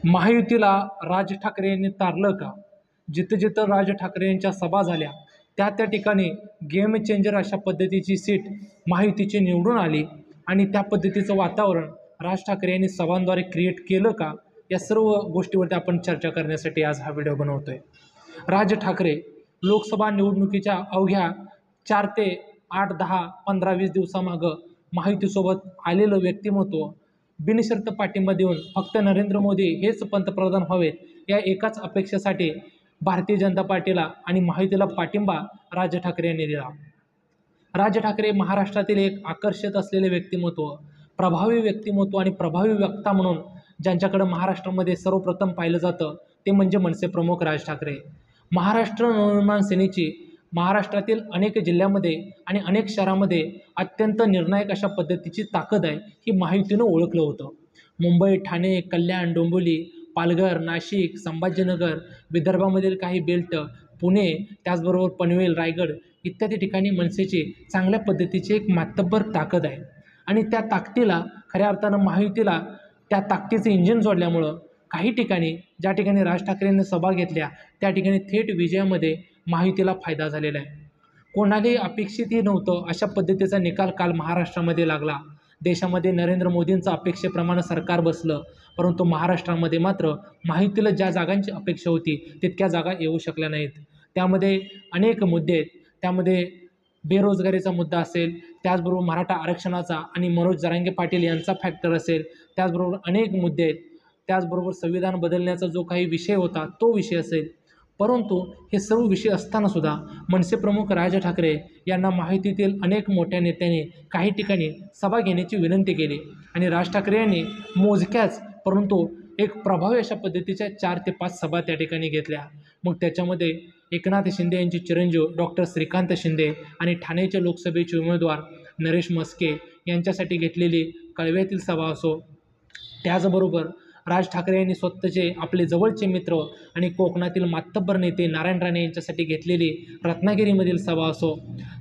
महायुतीला राज ठाकरे यांनी तारलं का? जिथं जिथं राज ठाकरे यांच्या सभा झाल्या त्या त्या ठिकाणी गेम चेंजर अशा पद्धतीची सीट महायुतीची निवडून आली आणि त्या पद्धतीचं वातावरण राज ठाकरे यांनी सभांद्वारे क्रिएट केलं का? या सर्व गोष्टीवरती आपण चर्चा करण्यासाठी आज हा व्हिडिओ बनवतोय. राज ठाकरे लोकसभा निवडणुकीच्या अवघ्या 4 ते 8, 10, 15, 20 दिवसामागं महायुतीसोबत आलेलं व्यक्तिमत्व बिनशर्त पाठिंबा देऊन फक्त नरेंद्र मोदी हेच पंतप्रधान व्हावेत या एकाच अपेक्षेसाठी भारतीय जनता पार्टीला आणि महायुतीला पाठिंबा राज ठाकरे यांनी दिला. राज ठाकरे महाराष्ट्रातील एक आकर्षित असलेले व्यक्तिमत्व, प्रभावी व्यक्तिमत्व आणि प्रभावी वक्ता म्हणून ज्यांच्याकडे महाराष्ट्रामध्ये सर्वप्रथम पाहिलं जातं ते म्हणजे मनसे प्रमुख राज ठाकरे. महाराष्ट्र नवनिर्माण सेनेची महाराष्ट्रातील अनेक जिल्ह्यामध्ये आणि अनेक शहरामध्ये अत्यंत निर्णायक अशा पद्धतीची ताकद आहे ही महायुतीनं ओळखलं होतं. मुंबई, ठाणे, कल्याण, डोंबिवली, पालघर, नाशिक, संभाजीनगर, विदर्भामधील काही बेल्ट, पुणे, त्याचबरोबर पनवेल, रायगड इत्यादी ठिकाणी मनसेची चांगल्या पद्धतीची एक मातब्बर ताकद आहे आणि त्या ताकदीला खऱ्या अर्थानं महायुतीला त्या ताकदीचं इंजिन जोडल्यामुळं काही ठिकाणी ज्या ठिकाणी राज ठाकरेंनी सभा घेतल्या त्या ठिकाणी थेट विजयामध्ये महायुतीला फायदा झालेला आहे. कोणालाही अपेक्षितही नव्हतं अशा पद्धतीचा निकाल काल महाराष्ट्रामध्ये लागला. देशामध्ये नरेंद्र मोदींचं अपेक्षेप्रमाणे सरकार बसलं, परंतु महाराष्ट्रामध्ये मात्र महायुतीला ज्या जागांची अपेक्षा होती तितक्या जागा येऊ शकल्या नाहीत. त्यामध्ये अनेक मुद्दे आहेत. त्यामध्ये बेरोजगारीचा मुद्दा असेल, त्याचबरोबर मराठा आरक्षणाचा आणि मनोज जरांगे पाटील यांचा फॅक्टर असेल, त्याचबरोबर अनेक मुद्दे आहेत. त्याचबरोबर संविधान बदलण्याचा जो काही विषय होता तो विषय असेल. परंतु हे सर्व विषय असतानासुद्धा मनसे प्रमुख राज ठाकरे यांना महायुतीतील अनेक मोठ्या नेत्यांनी काही ठिकाणी सभा घेण्याची विनंती केली आणि राज ठाकरे यांनी मोजक्याच परंतु एक प्रभावी अशा पद्धतीच्या 4 ते 5 सभा त्या ठिकाणी घेतल्या. मग त्याच्यामध्ये एकनाथ शिंदे यांचे चिरंजीव डॉक्टर श्रीकांत शिंदे आणि ठाण्याचे लोकसभेचे उमेदवार नरेश म्हस्के यांच्यासाठी घेतलेली कळव्यातील सभा असो, त्याचबरोबर राज ठाकरे यांनी स्वतःचे आपले जवळचे मित्र आणि कोकणातील मातब्बर नेते नारायण राणे यांच्यासाठी घेतलेली रत्नागिरीमधील सभा असो,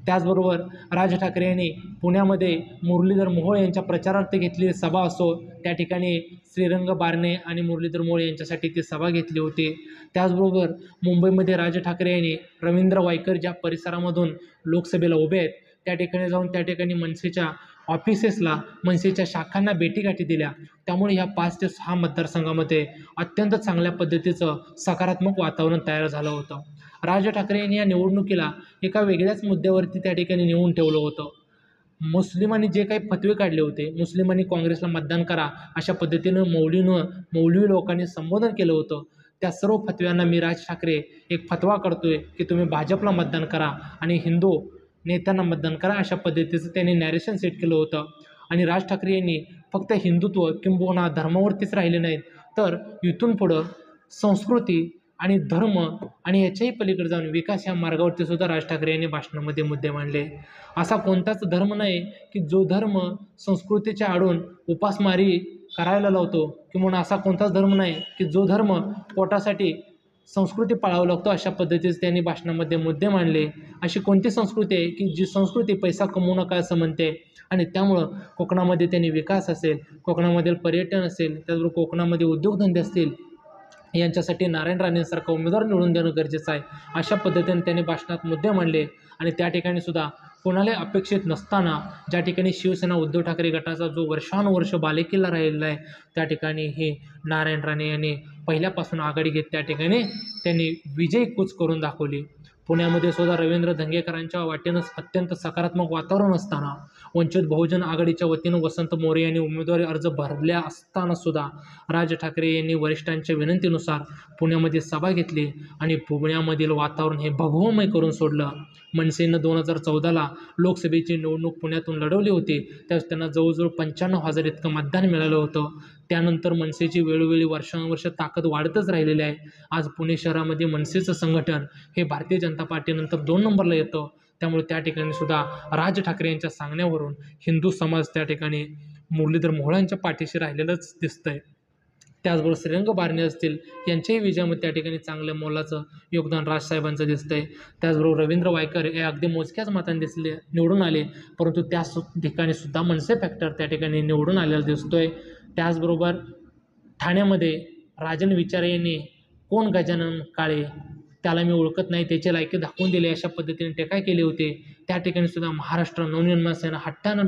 त्याचबरोबर राज ठाकरे यांनी पुण्यामध्ये मुरलीधर मोहोळ यांच्या प्रचारार्थ घेतलेली सभा असो, त्या ठिकाणी श्रीरंग बारणे आणि मुरलीधर मोहोळ यांच्यासाठी ती सभा घेतली होती. त्याचबरोबर मुंबईमध्ये राज ठाकरे यांनी रवींद्र वायकर ज्या परिसरामधून लोकसभेला उभे आहेत त्या ठिकाणी जाऊन त्या ठिकाणी मनसेच्या ऑफिसेसला, मनसेच्या शाखांना भेटीगाठी दिल्या. त्यामुळे ह्या 5 ते 6 मतदारसंघामध्ये अत्यंत चांगल्या पद्धतीचं सकारात्मक वातावरण तयार झालं होतं. राज ठाकरे यांनी या निवडणुकीला एका वेगळ्याच मुद्द्यावरती त्या ठिकाणी नेऊन ठेवलं होतं. मुस्लिमांनी जे काही फतवे काढले होते, मुस्लिमांनी काँग्रेसला मतदान करा अशा पद्धतीनं मौलवी लोकांनी संबोधन केलं होतं. त्या सर्व फतव्यांना मी राज ठाकरे एक फतवा करतोय की तुम्ही भाजपला मतदान करा आणि हिंदू नेत्यांना मतदान करा अशा पद्धतीचं त्यांनी नॅरेशन सेट केलं होतं. आणि राज ठाकरे यांनी फक्त हिंदुत्व किंबहुना धर्मावरतीच राहिले नाहीत, तर इथून पुढं संस्कृती आणि धर्म आणि याच्याही पलीकडे जाऊन विकास या मार्गावरती सुद्धा राज ठाकरे यांनी भाषणामध्ये मुद्दे मांडले. असा कोणताच धर्म नाही की जो धर्म संस्कृतीच्या आडून उपासमारी करायला लावतो, किंवा असा कोणताच धर्म नाही की जो धर्म पोटासाठी संस्कृती पाळावं लागतो अशा पद्धतीचे त्यांनी भाषणामध्ये मुद्दे मांडले. अशी कोणती संस्कृती आहे की जी संस्कृती पैसा कमवू नका असं म्हणते आणि त्यामुळं कोकणामध्ये त्यांनी विकास असेल, कोकणामधील पर्यटन असेल, त्याचबरोबर कोकणामध्ये उद्योगधंदे असतील यांच्यासाठी नारायण राणेंसारखा उमेदवार निवडून देणं गरजेचं आहे अशा पद्धतीने त्यांनी भाषणात मुद्दे मांडले. आणि त्या ठिकाणी सुद्धा कोणालाही अपेक्षित नसताना ज्या ठिकाणी शिवसेना उद्धव ठाकरे गटाचा जो वर्षानुवर्ष बालेकिल्ला राहिलेला आहे त्या ठिकाणी हे नारायण राणे यांनी पहिल्यापासून आघाडी घेत त्या ठिकाणी त्यांनी विजय कूच करून दाखवली. पुण्यामध्ये सुद्धा रवींद्र धंगेकरांच्या वाटेनं अत्यंत सकारात्मक वातावरण असताना वंचित बहुजन आघाडीच्या वतीनं वसंत मोरे यांनी उमेदवारी अर्ज भरल्या असताना सुद्धा राज ठाकरे यांनी वरिष्ठांच्या विनंतीनुसार पुण्यामध्ये सभा घेतली आणि पुण्यामधील वातावरण हे भगवमय करून सोडलं. मनसेनं 2014ला लोकसभेची निवडणूक पुण्यातून लढवली होती, त्यावेळेस त्यांना जवळजवळ 95,000 इतकं मतदान मिळालं होतं. त्यानंतर मनसेची वेळोवेळी वर्षानुवर्ष ताकद वाढतच राहिलेली आहे. आज पुणे शहरामध्ये मनसेचं संघटन हे भारतीय जनता पार्टीनंतर 2 नंबरला येतं. त्यामुळे त्या ठिकाणी सुद्धा राज ठाकरे यांच्या सांगण्यावरून हिंदू समाज त्या ठिकाणी मुरलीधर मोहोळांच्या पाठीशी राहिलेलंच दिसतंय. त्याचबरोबर श्रीरंग बारणे असतील यांच्याही विजयामध्ये त्या ठिकाणी चांगल्या मोलाचं योगदान राजसाहेबांचं दिसतंय. त्याचबरोबर रवींद्र वायकर हे अगदी मोजक्याच मतांनी निवडून आले, परंतु त्या ठिकाणी सुद्धा मनसे फॅक्टर त्या ठिकाणी निवडून आलेला दिसतोय. त्याचबरोबर ठाण्यामध्ये राजन विचारे यांनी कोण गजानन काळे, त्याला मी ओळखत नाही, त्याचे लायकी दाखवून दिले, अशा पद्धतीने टीका केली होती. त्या ठिकाणी सुद्धा महाराष्ट्र नवनिर्माण सेना हट्टानं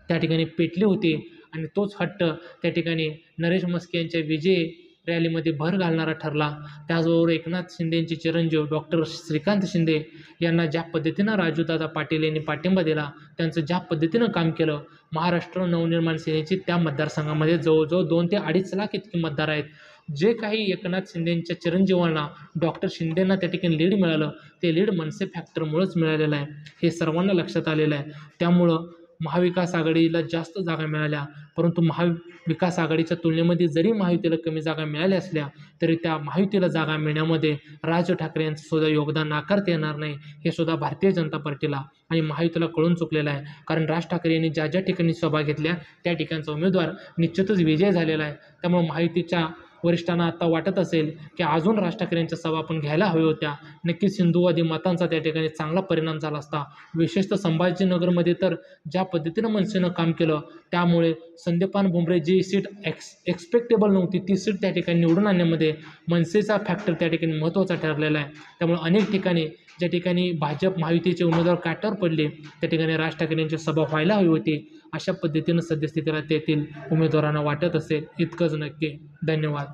त्या ठिकाणी पेटली होती आणि तोच हट्ट त्या ठिकाणी नरेश म्हस्के यांच्या विजय रॅलीमध्ये भर घालणारा ठरला. त्याचबरोबर एकनाथ शिंदेंचे चिरंजीव डॉक्टर श्रीकांत शिंदे यांना ज्या पद्धतीनं राजूदादा पाटील यांनी पाठिंबा दिला, त्यांचं ज्या पद्धतीनं काम केलं, महाराष्ट्र नवनिर्माण सेनेची त्या मतदारसंघामध्ये जवळजवळ 2 ते 2.5 लाख इतके मतदार आहेत. जे काही एकनाथ शिंदेंच्या चिरंजीवांना डॉक्टर शिंदेंना त्या ठिकाणी लीड मिळालं, ते लीड मनसे फॅक्टरमुळंच मिळालेलं आहे, हे सर्वांना लक्षात आलेलं आहे. त्यामुळं महाविकास आघाडीला जास्त जागा मिळाल्या, परंतु महाविकास आघाडीच्या तुलनेमध्ये जरी महायुतीला कमी जागा मिळाल्या असल्या तरी त्या महायुतीला जागा मिळण्यामध्ये राज ठाकरे यांचं सुद्धा योगदान नाकारता येणार नाही, हे सुद्धा भारतीय जनता पार्टीला आणि महायुतीला कळून चुकलेलं आहे. कारण राज ठाकरे यांनी ज्या ज्या ठिकाणी सभा घेतल्या त्या ठिकाणचा उमेदवार निश्चितच विजय झालेला आहे. त्यामुळे महायुतीच्या वरिष्ठांना आता वाटत असेल की अजून राज ठाकरे यांच्या सभा आपण घ्यायला हव्या होत्या. नक्कीच हिंदूवादी मतांचा त्या ठिकाणी चांगला परिणाम झाला असता. विशेषतः संभाजीनगरमध्ये तर ज्या पद्धतीनं मनसेनं काम केलं, त्यामुळे संदीपान भुमरे जी सीट एक्सपेक्टेबल नव्हती, ती सीट त्या ठिकाणी निवडून आणण्यामध्ये मनसेचा फॅक्टर त्या ठिकाणी महत्त्वाचा ठरलेला आहे. त्यामुळे अनेक ठिकाणी ज्या ठिकाणी भाजप महायुतीचे उमेदवार काट्यावर पडले, त्या ठिकाणी राज ठाकरे यांची सभा व्हायला हवी होती. अशा पद्धतीनं सद्यस्थितीला तेथील उमेदवारांना वाटत असेल, इतकंच नक्की. धन्यवाद.